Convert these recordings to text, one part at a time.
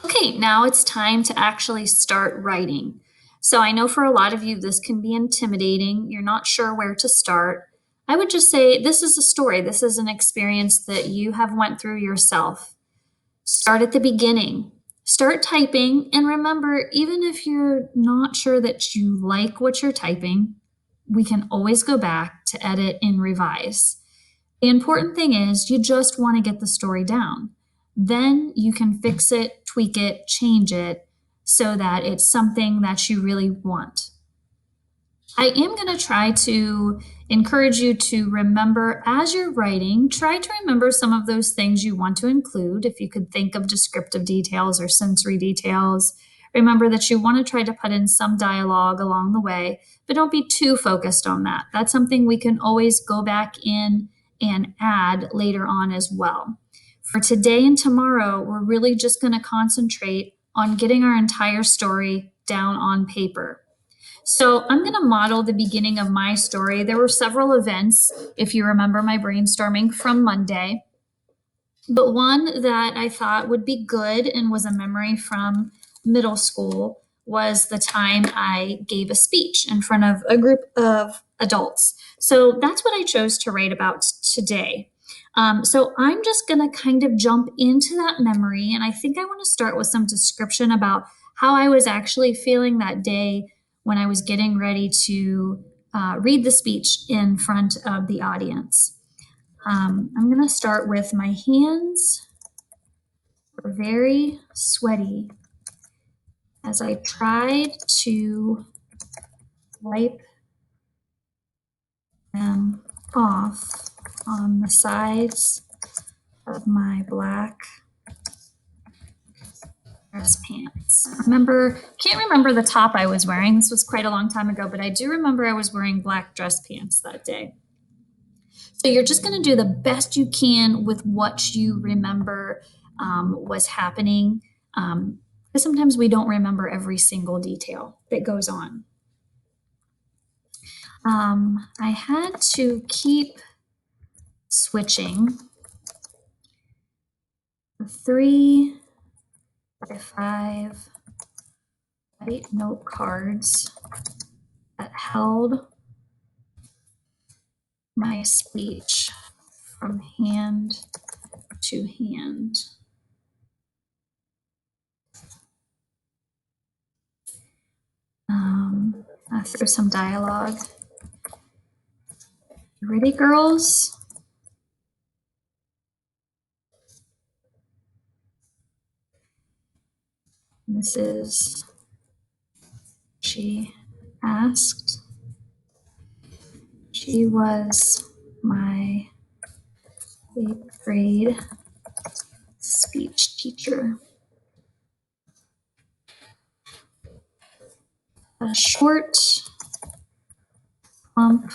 Okay, now it's time to actually start writing. So I know for a lot of you this can be intimidating. You're not sure where to start. I would just say this is a story. This is an experience that you have went through yourself. Start at the beginning. Start typing and remember even if you're not sure that you like what you're typing, we can always go back to edit and revise. The important thing is you just want to get the story down. Then you can fix it, tweak it, change it so that it's something that you really want. I am going to try to encourage you to remember as you're writing, try to remember some of those things you want to include. If you could think of descriptive details or sensory details, remember that you want to try to put in some dialogue along the way, but don't be too focused on that. That's something we can always go back in and add later on as well. For today and tomorrow, we're really just going to concentrate on getting our entire story down on paper. So I'm going to model the beginning of my story. There were several events, if you remember my brainstorming from Monday, but one that I thought would be good and was a memory from middle school was the time I gave a speech in front of a group of adults. So that's what I chose to write about today. So I'm just going to kind of jump into that memory, and I think I want to start with some description about how I was actually feeling that day when I was getting ready to read the speech in front of the audience. I'm going to start with my hands were very sweaty as I tried to wipe them off on the sides of my black dress pants. Can't remember the top I was wearing. This was quite a long time ago, but I do remember I was wearing black dress pants that day. So you're just going to do the best you can with what you remember was happening. Because sometimes we don't remember every single detail that goes on. I had to keep switching 3 by 5 white note cards that held my speech from hand to hand. Through some dialogue. Ready, girls? Mrs. She asked. She was my 8th grade speech teacher. A short, plump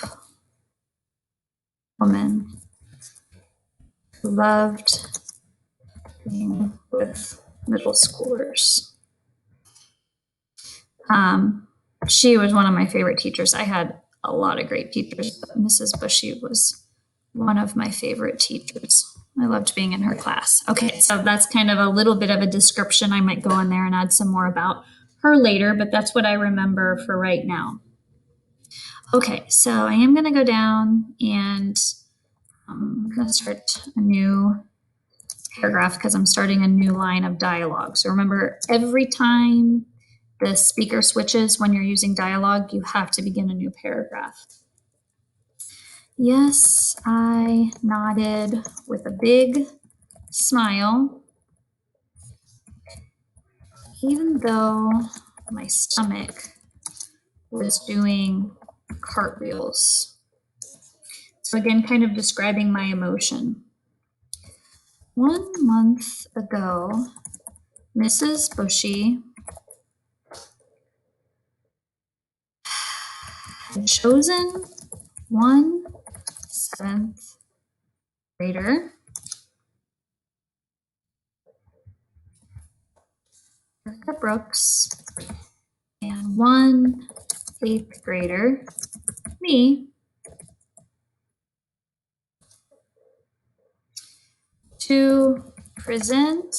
woman who loved being with middle schoolers. She was one of my favorite teachers. I had a lot of great teachers, but Mrs. Bushy was one of my favorite teachers. I loved being in her class. Okay, so that's kind of a little bit of a description. I might go in there and add some more about her later, but that's what I remember for right now. Okay, so I am going to go down and I'm going to start a new paragraph because I'm starting a new line of dialogue. So remember, every time the speaker switches when you're using dialogue, you have to begin a new paragraph. Yes, I nodded with a big smile, even though my stomach was doing cartwheels. So again, kind of describing my emotion. 1 month ago, Mrs. Bushy had chosen one 7th grader, Erica Brooks, and one 8th grader, me, to present